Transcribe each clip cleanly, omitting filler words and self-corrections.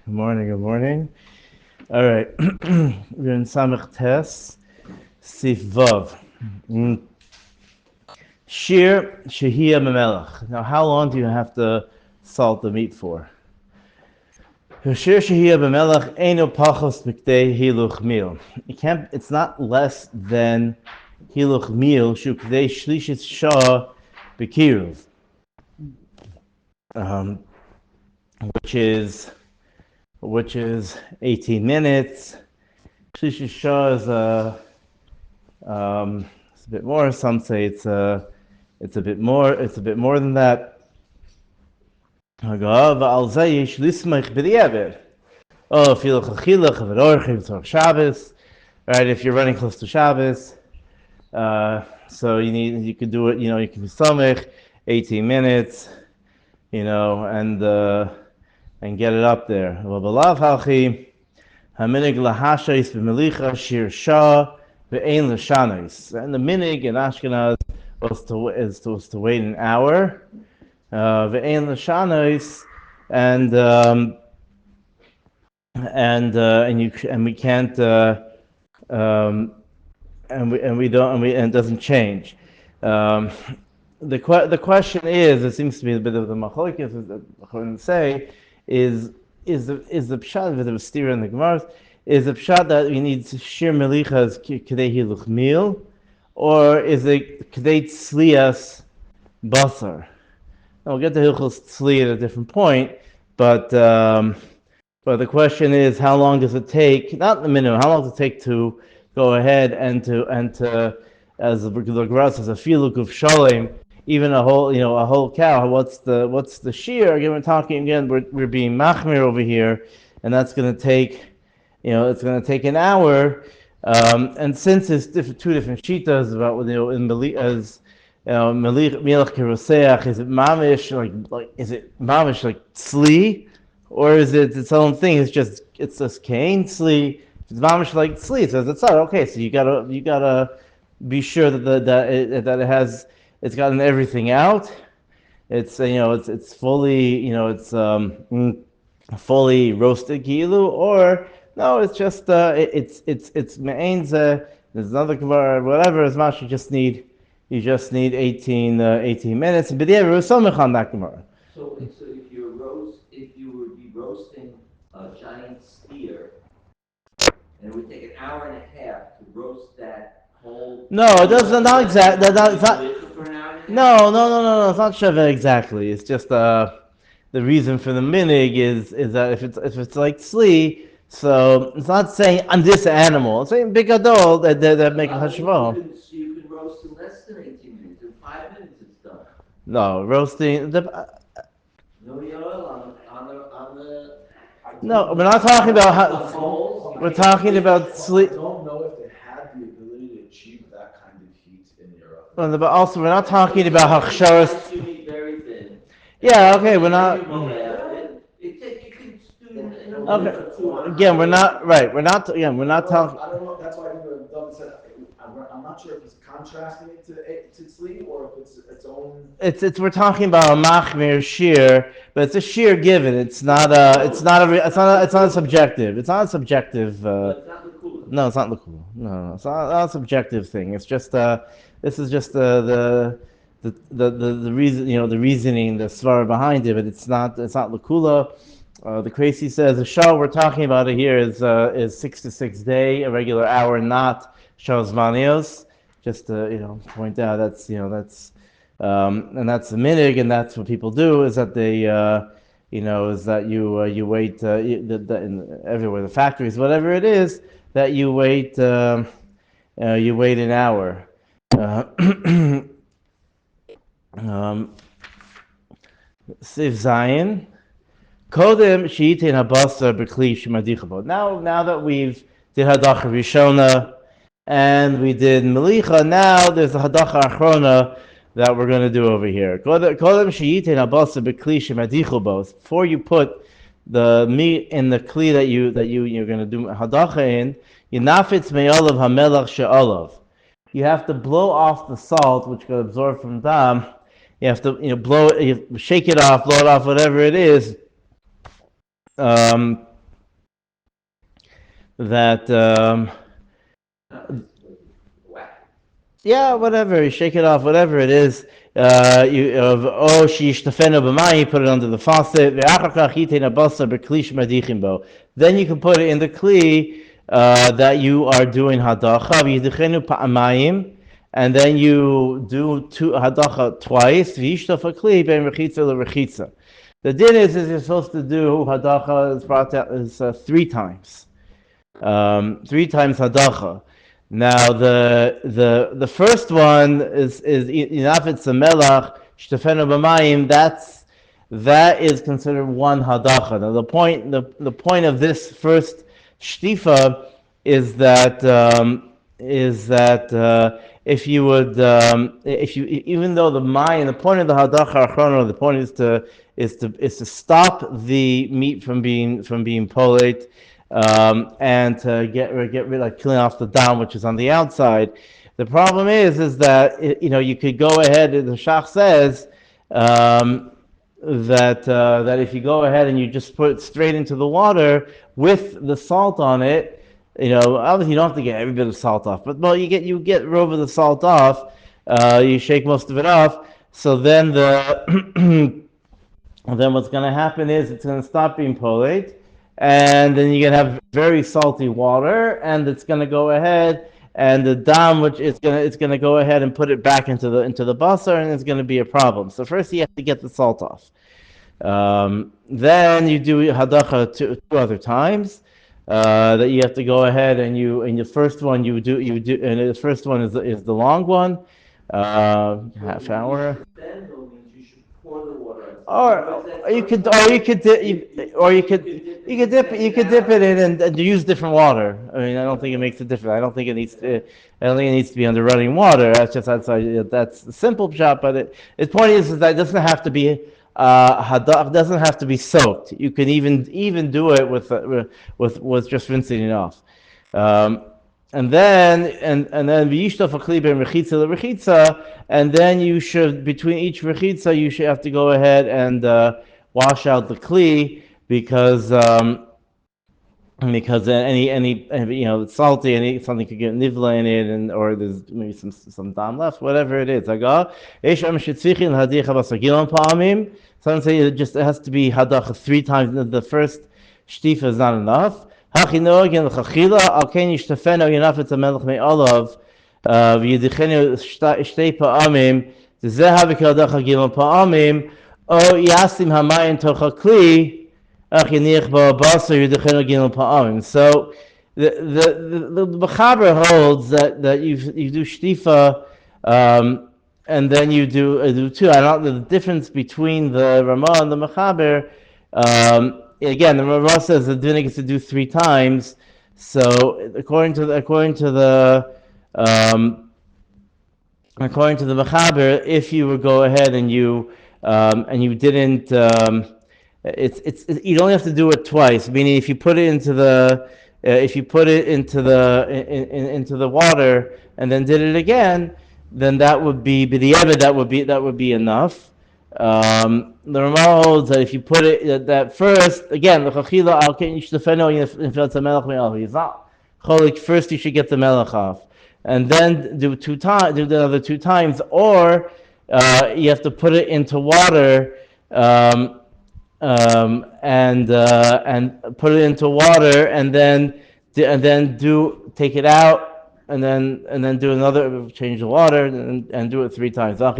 Good morning, good morning. All right, we're in Samech Tes, Sif Vav. Shir Shehiyah Memelech. Now, how long do you have to salt the meat for? Shir Shehiyah Memelech Eino Pachos Mikdei Hiluch Mil. It's not less than Hiluch Mil Shukdei Shlishit Shah Bekiruv, which is 18 minutes. Shlishit Shah is it's a bit more. Some say it's a bit more. It's a bit more than that. Oh, if you look at Shabbos, right? If you're running close to Shabbos, so you could do it. You can be samech 18 minutes, and get it up there. And the minig in Ashkenaz was to wait an hour. Ve'ein l'shanos, and we can't and it doesn't change. The question is, it seems to be a bit of the machlokes that Chachamim say, is the pshat with the Stira in the Gemara, is the pshat that we need shir melichas k'dei hiluch mil, or is it k'dei tzlias basar? Now we'll get to hilchos tzli at a different point, but the question is, how long does it take? Not the minimum. How long does it take to go ahead and to as the Gemara says, a filuk of shalem, even a whole cow. What's the shear? Again, we're being machmir over here, and that's going to take, it's going to take an hour. And since it's two different shitas about milach keroseach, is it mamish like tzli, or is it its own thing? It's just kain tzli. If it's mamish like tzli, it says it's okay. So you gotta be sure that it's gotten everything out. It's it's fully fully roasted kilu, or no, it's just it's me'enze. There's another gemara, whatever. As much you just need 18 minutes. But yeah, we're somech on that gemara. So if you would be roasting a giant steer, and it would take an hour and a half to roast that whole. No, it doesn't. Not exactly. It's not. No. It's not sheva exactly. It's just the reason for the minig is that if it's like tzli, so it's not saying on this animal. It's saying big adol that make a hashva. You can roast in less than 18 minutes. In 5 minutes, it's done. No, roasting the. No oil on the. No, we're not talking about how. We're talking about tzli. I don't know if they had the ability to achieve that kind of heat in Europe. But also, we're not talking about hachsharas. Very thin. Yeah, okay, we're not. Okay. Again, we're not right. We're not. Again, we're not talking. I don't know. That's why I think David said. I'm not sure if he's contrasting it to tzli or if it's its own. It's we're talking about a machmir shear, but it's a shear given. It's not a subjective. It's not a subjective. No, it's not lakula. No, it's not a subjective thing. It's just this is just the reason, the reasoning, the svara behind it, but it's not lakula. The Crazy says the shah we're talking about here is 6 to 6 day, a regular hour, not shah's manios. Just to point out that's and that's the minig, and that's what people do, is that they is that you wait everywhere, the factories, whatever it is, that you wait an hour. Siv Zayin. Kodem she'itin habasar b'kli shemadichabo. Now that we've did hadacha rishona and we did melicha, now there's a hadacha achrona that we're going to do over here. Kodem she'itin habasar b'kli shemadichabo. Before you put the meat in the kli that you're going to do hadacha in, yinafitz me'olav hamelach she'olav. You have to blow off the salt which got absorbed from dam. You have to blow it, shake it off, blow it off, whatever it is. that Whack. yeah, whatever, you shake it off, whatever it is. You Sheyishtafenu b'mayim, you put it under the faucet. Ve'achar kach yitein habasar b'kli shemadichim bo. Then you can put it in the kli that you are doing hadacha. V'yidichenu pa'amayim, and then you do two hadacha twice. V'yishtaf hakli ben rechitza l'rechitza. The din is you're supposed to do hadacha is brought out is 3 times. 3 times hadacha. Now the first one is enough. It's a melach shtefenu b'mayim. That is considered one hadacha. Now the point of this first shtifa is that if you would if you even though the mayim, the point of the hadacha achrono, the point is to stop the meat from being polate. And to get rid of killing off the dam, which is on the outside. The problem is that you could go ahead. The Shach says that if you go ahead and you just put it straight into the water with the salt on it, obviously you don't have to get every bit of salt off, but you get over the salt off. You shake most of it off. So then then what's going to happen is it's going to stop being polate. And then you're gonna have very salty water, and it's gonna go ahead, and the dam, which it's gonna go ahead and put it back into the basar, and it's gonna be a problem. So first you have to get the salt off. Then you do hadacha two other times. That you have to go ahead and the first one you do, and the first one is the long one, half hour. Pour the water. Or you could dip it in and use different water. I mean, I don't think it makes a difference. I don't think it needs to be under running water. That's a simple shot. But the point is that it doesn't have to be doesn't have to be soaked. You can even do it with just rinsing it off. And then v'yishtaf hakli ben rechitza l'rechitza, and then you should, between each rechitza, you should have to go ahead and wash out the kli because any it's salty, something could get nivla in it, or there's maybe some dam left, whatever it is. Some say it has to be hadacha 3 times. The first shtifa is not enough. Hachinogin l'chachila al ken yishtafenu yenafetz hamelech me'olav v'yidichenu shtei pa'amim zeh havikil hadacha gimel pa'amim o yasim hamayim toch hakli ach yiniach ba'abasa yidichenu gimel pa'amim. So the Mechaber holds that you do shtifa and then you do 2. I don't know the difference between the Ramah and the Mechaber. Again, the Ramah says the din gets to do 3 times. So according to the Mechaber, if you would go ahead and you didn't, you don't have to do it twice. Meaning, if you put it into the into the water and then did it again, then that would be b'diavad. That would be enough. The Ramah holds that if you put it that first, again, the chachila al ken yishtafenu yenafetz hamelech me'olav. It's not cholik. First, you should get the melech off, and then do the other 2 times, or you have to put it into water and put it into water, and then take it out. And then do another, change the water, and do it 3 times. And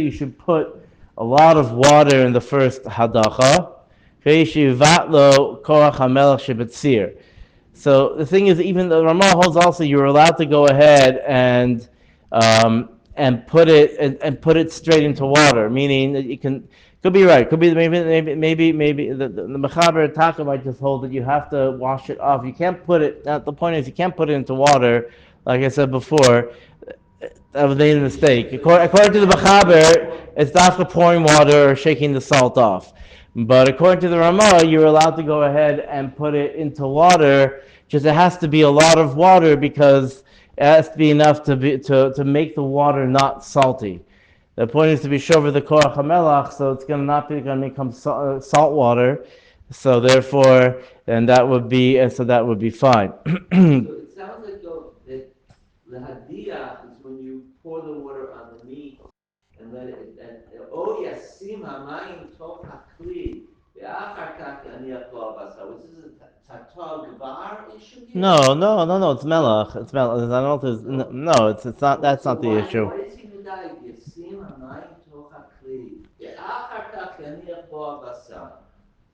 you should put a lot of water in the first hadacha. So the thing is, even the Ramah holds also you're allowed to go ahead and put it straight into water, meaning that you can. Could be right. Could be maybe the Mechaber Taka might just hold that you have to wash it off. You can't put it. The point is you can't put it into water. Like I said before, that was made a mistake. According to the Mechaber, it's not the pouring water or shaking the salt off. But according to the Ramah, you're allowed to go ahead and put it into water. Just it has to be a lot of water because it has to be enough to make the water not salty. The point is to be shover the koach hamelach, so it's not going to become salt water. So therefore, and that would be, and so that would be fine. So it sounds like though that the hadiyah is when you pour the water on the meat and let it, and oh yasim hamayim toch hakli ve'achar כך yaniach lo abasar. Which is a tatar gvar issue here? No. It's melach. It's melach. I don't know if no. It's not. That's So not the issue. why is he medayik? Yasim hamayim toch hakli ve'achar כך yaniach lo abasar.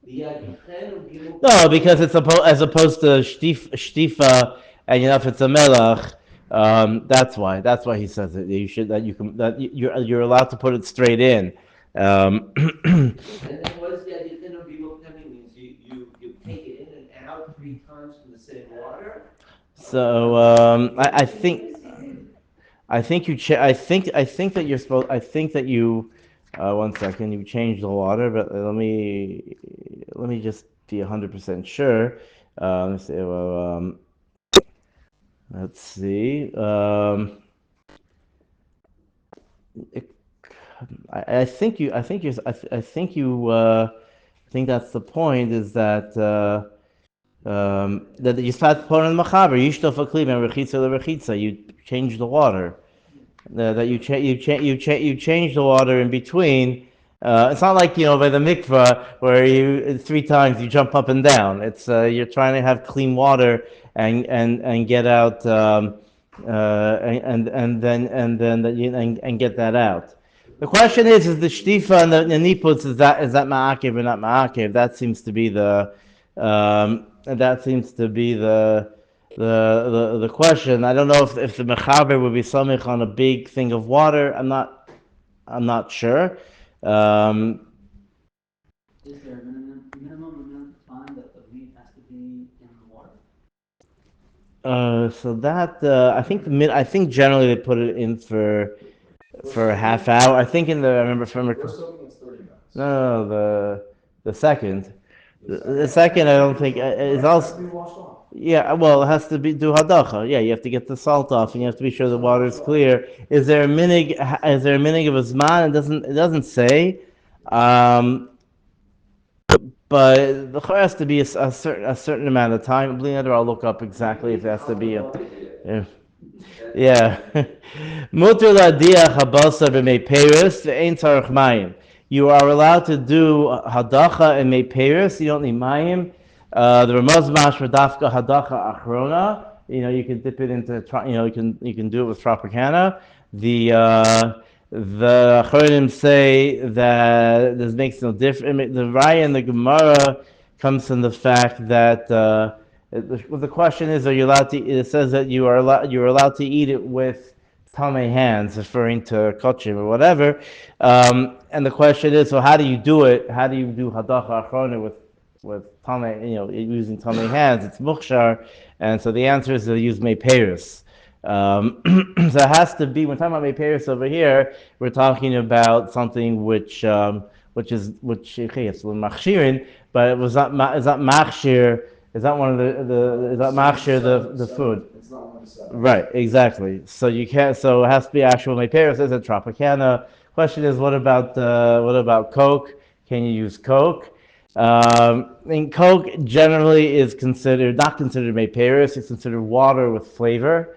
No, because it's as opposed to shtifa, and if it's a melach, that's why. That's why he says it. You should that you can that you're allowed to put it straight in. And then what is the addition of Bibokami means? You take it in and out 3 times from the same water? So I think I think that you're supposed. I think that you. One second, you changed the water, but let me just be 100% sure. Let's see. Well, let's see. It, I think you. I think you. I think you. I think that's the point. Is that that you start pouring machaber. Yishtof aklim and rechitza lerechitza. You change the water. That you change the water in between. It's not like by the mikvah where you 3 times you jump up and down. It's you're trying to have clean water and get out and get that out. The question is the shtifa and the niputs is that ma'akev or not ma'akev? That seems to be the question. I don't know if the mechaber would be samich on a big thing of water. I'm not sure. Is there a minimum amount of time that the meat has to be in the water? So that I think generally they put it in for a half hour. I think I remember from First soaking is 30 minutes. no the second. The second I don't think is also. Be washed off. Yeah, well, it has to be do hadacha. Yeah, you have to get the salt off, and you have to be sure the water is clear. Is there a minig? Is there a minig of a zman? It doesn't say, but the chor has to be a certain amount of time. I'll look up exactly if it has to be a. Yeah. Mutter la Deah habasa b'mei peris ve'ein tzarich mayim. You are allowed to do hadacha and mei peris. You don't need mayim. The Ramaz Mashra Dafka Hadacha Achrona. You can dip it into. You can do it with Tropicana. The Achronim say that this makes no difference. The Raya and the Gemara comes from the fact that the question is, are you allowed to? It says that you're allowed to eat it with tamei hands, referring to kochim or whatever. And the question is, so how do you do it? How do you do Hadacha Achrona with tamei, using tamei hands? It's mukshar, and so the answer is to use meiperis. So it has to be, when we're talking about meiperis over here, we're talking about something which okay, it's machshirin, but it was not machshir. Is that one of is that machshir the food? It's not 1 to 7. Right, exactly. So you can't. So it has to be actual meiperis. Is it Tropicana? Question is, what about Coke? Can you use Coke? And Coke generally is not considered meiperis. It's considered water with flavor.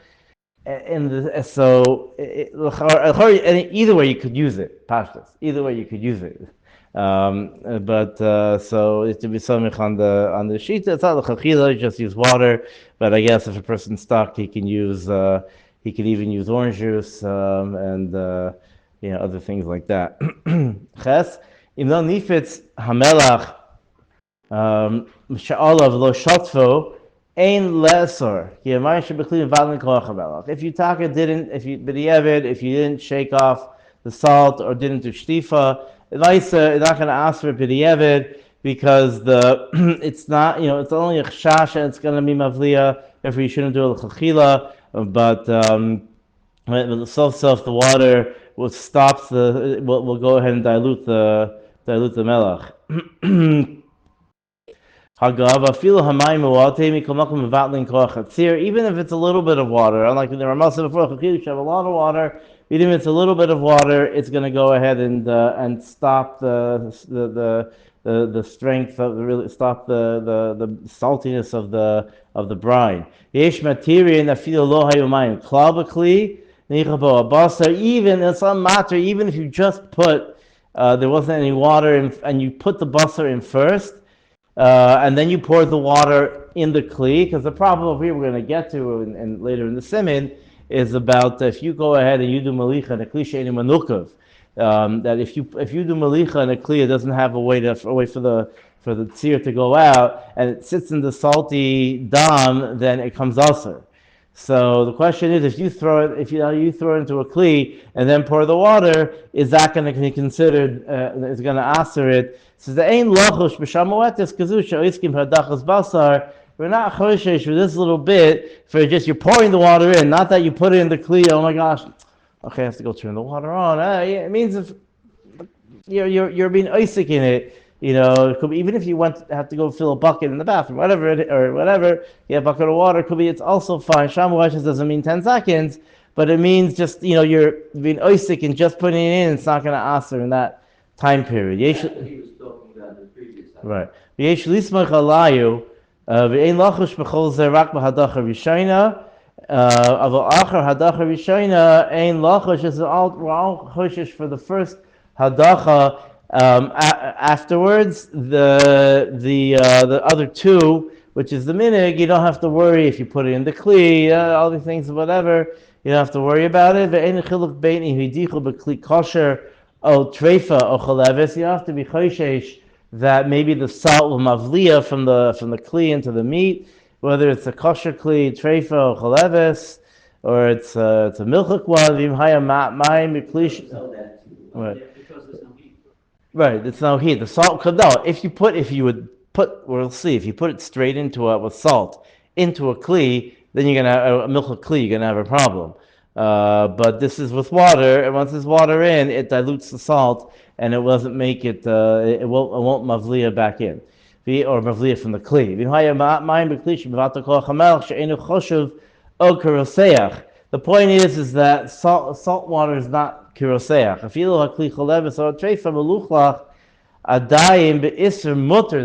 So either way you could use it. Pashtas. Either way you could use it. So it to be samich on the sheet. It's not the chachila. Just use water. But I guess if a person's stuck, he can use. He could even use orange juice and other things like that. Ches imno nifitz hamelach sha'alav lo shatfo ein lesor. If you taka didn't, if you didn't shake off the salt or didn't do shtifa, you're not going to ask for b'di'evid because it's not, it's only a chashash and it's going to be mavliya. Therefore, you shouldn't do it l'chachila. But the water will will go ahead and dilute the melach. Even if it's a little bit of water, unlike the Ramah said before, you should have a lot of water, even if it's a little bit of water, it's going to go ahead and stop the strength of stop the saltiness of the brine. Yesh material afilu lo hayu mayim klal b'kli nicha bo abasar. Even in some matter, even if you just put there wasn't any water in, and you put the basar in first, and then you pour the water in the kli, because the problem over here we're going to get to and later in the siman is about if you go ahead and you do malicha and a kli she'einu manukav, that if you do malicha and a kli, it doesn't have a way for the tzir to go out, and it sits in the salty dam, then it comes ulcer. So the question is, if you throw it into a kli and then pour the water, is that going to be considered? Is going to answer it? So the ain lachush b'shamuetes kazusha oiskim hadachas basar. We're not choshesh for this little bit for just you're pouring the water in, not that you put it in the kli. Oh my gosh, okay, I have to go turn the water on. It means if you're being Isaac in it. It could be, even if you have to go fill a bucket in the bathroom, whatever, you have a bucket of water, it could be, it's also fine. Shamu Hashem doesn't mean 10 seconds, but it means just, you're being Isaac and just putting it in, it's not going to answer in that time period. That's what he was talking about in the previous time. Right. Yesh lismach alayu, ve'ein lachush b'chol zeh rak b'hadacha rishayna, aval achar hadacha rishayna, ein lachush, we're all choshish for the first hadacha. Afterwards, the other two, which is the minig, you don't have to worry if you put it in the kli, all these things, whatever. You don't have to worry about it. You don't have to be choishesh that maybe the salt will mavliya from the kli into the meat, whether it's a kosher kli, treifa or chaleves, or it's a milchuk one. Right, it's no heat. The salt could no. If you put it straight into it with salt into a kli, then you're gonna have a milk kli. You're gonna have a problem. But this is with water, and once there's water in, it dilutes the salt, and it doesn't make it. It won't mavliya back in, or mavliya from the kli. The point is that salt water is not kiroseach.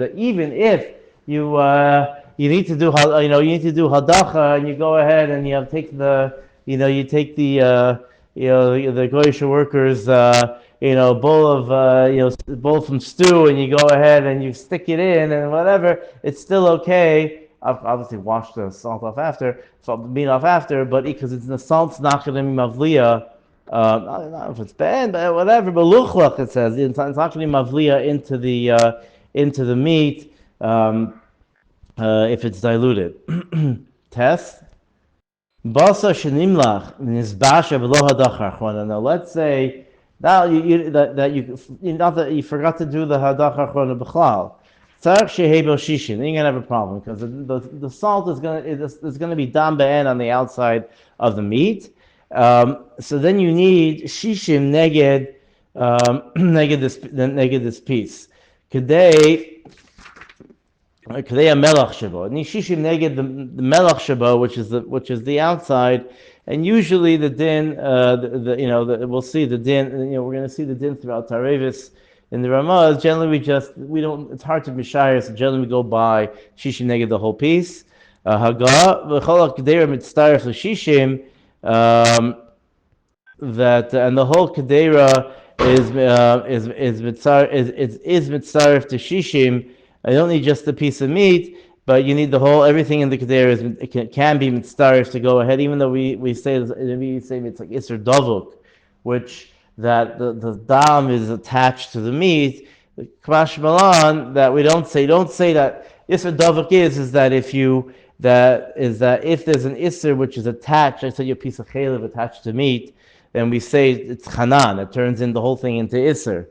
That even if you need to do hadacha and you go ahead and you take the goyish workers bowl from stew and you go ahead and you stick it in and whatever, it's still okay. Obviously wash the meat off after, but because the salt's not going to be mavliya. I don't know if it's bad, but whatever. But luchlach, it says it's not going to be mavliya into the meat if it's diluted. Test. Basa shenimlach nizbasha v'lo hadachar achrono. Now let's say now not that you forgot to do the hadachar achrono b'chlal. Tzarich shehebel shishin. Then you're gonna have a problem because the salt is gonna be dam be'en on the outside of the meat. So then you need shishim neged this piece. Kedei a melach shabo. Need shishim neged the melach shabo, which is the outside. And usually the din, we'll see the din. We're going to see the din throughout Tarevis. In the Ramaz, generally we don't. It's hard to be shire, so generally we go by shishim neged the whole piece. Haga v'chol kedera mitztaref l'shishim. That and the whole kedera is mitzaref to shishim. I don't need just a piece of meat, but you need the whole. Everything in the kedera can be mitzaref to go ahead. Even though we say it's like iser davuk, which that the dam is attached to the meat. Kamash malan that we don't say that iser davuk is that if there's an iser which is attached, I said your piece of chaylev attached to meat, then we say it's chanan. It turns in the whole thing into iser.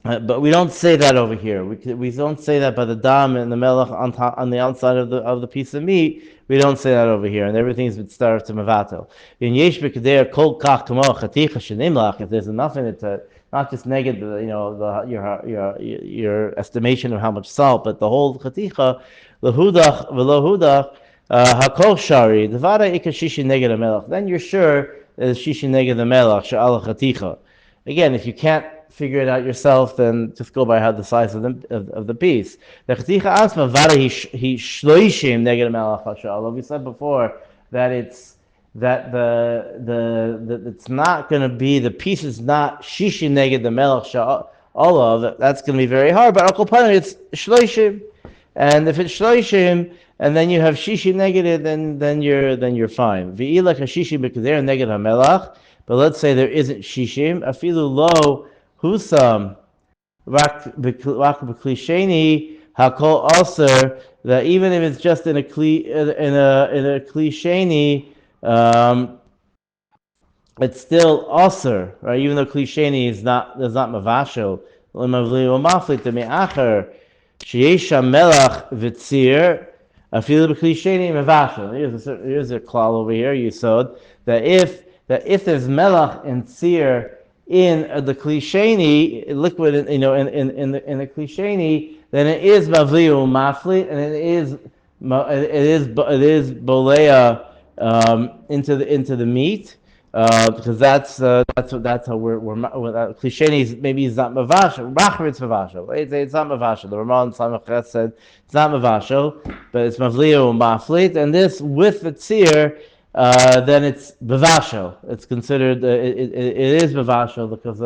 But we don't say that over here. We don't say that by the dam and the melech on the outside of the piece of meat. We don't say that over here, and everything is mitzvah to mevatel. In yesh b'kedei kol kach kamo chaticha shenimlach. If there's enough in it to not just negate your estimation of how much salt, but the whole chaticha lahudach v'lohudach hakol shari devada ikashishi neged melech. Then you're sure is shishi neged the melach she'al chaticha. Again, if you can't figure it out yourself, then just go by how the size of the piece. The chaticha asma vada he shloishim neged melach she'al. We said before that it's it's not going to be, the piece is not shishi neged the melach she'al. All of that's going to be very hard, but Akol it's shloishim, and if it's shloishim and then you have shishi negative, then you're fine. V'ila kashishi b'kader neged hamelach, but let's say there isn't shishim. Afilu lo husam rak b'kli sheni hakol aser, that even if it's just in a kli sheni, it's still aser, right? Even though kli sheni is not mavashel. Sheyesh melach v'tzir afilu b'kli sheni mavashel. Here's a klal over here, Yisod, that if there's melach and tzir in the kli sheni, liquid, in the kli sheni, then it is mavliu maflit, and it is bolea into the meat. Because that's how we're cliché. Maybe it's not mavashel. Rachar it's mavashel. It's not mavashel. The Ramon Samachet said it's not mavashel, but it's mavliu maflit. And this with the tzir, then it's mavashel. It's considered it is mavashel because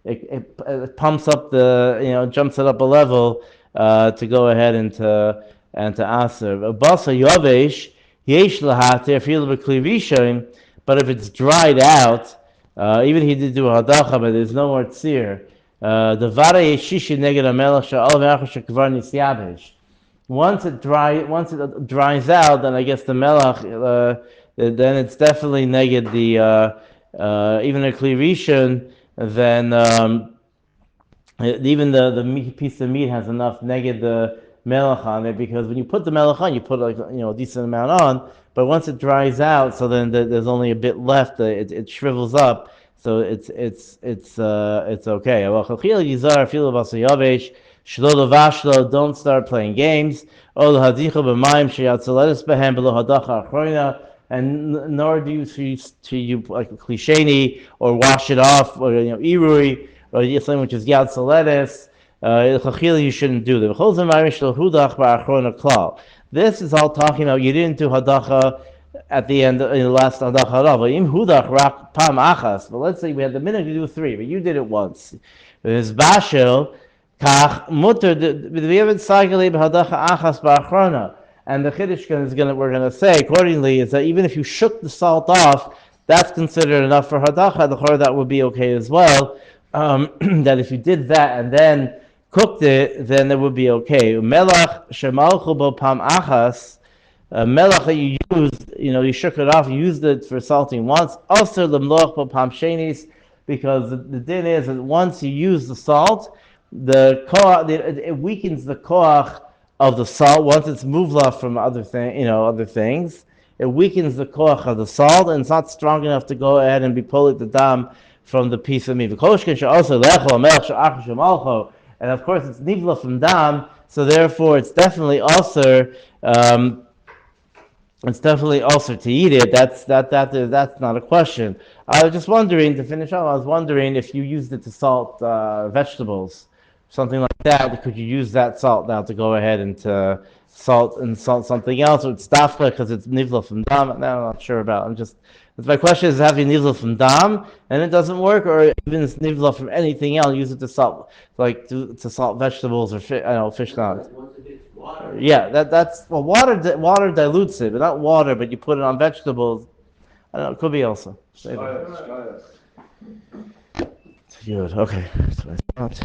it pumps up jumps it up a level to go ahead and to aser. Basa yovesh yesh lahater fil b'kli rishon. But if it's dried out, even he did do a hadacha, but there's no more tzir. The vara yeshishi neged hamelach she'al v'achar shekvar nisyabesh. Once it dries out, then I guess the melach, then it's definitely neged the even a kli rishon. Then even the piece of meat has enough neged the melach on it, because when you put the melach on, you put a decent amount on. But once it dries out, so then there's only a bit left. It shrivels up, so it's okay. Don't start playing games. And nor do you like a klisheni or wash it off, or irui, or something which is yad soledes. You shouldn't do that. This is all talking about you didn't do hadacha at the end in the last hadacha. But let's say we had the minute to do 3, but you did it once. There's bashel kach mutter. We haven't sagale b'hadacha achas ba'achrona. And the chiddush we're gonna say accordingly is that even if you shook the salt off, that's considered enough for hadacha. The chor that would be okay as well. That if you did that and then cooked it, then it would be okay. Melach shemalchu bo pam achas, melach that you used, you shook it off, you used it for salting once. Also lemloch bo pam shenis, because the din is that once you use the salt, it weakens the koach of the salt. Once it's muvla from other things, it weakens the koach of the salt, and it's not strong enough to go ahead and be pulled the dam from the piece of meat. And of course, it's nivla from dam, so therefore it's definitely also to eat it. That's not a question. I was just wondering, to finish off, I was wondering if you used it to salt vegetables, something like that. Could you use that salt now to go ahead and to salt something else, or it's dafka because it's nivla from dam? No, I'm not sure about. My question is, have you nivla from dam and it doesn't work, or even nivla from anything else, use it to salt, like to salt vegetables or fish nuggets. Yeah, that's water dilutes it, but not water. But you put it on vegetables. I don't know. It could be also. Good. Okay. That's what I thought.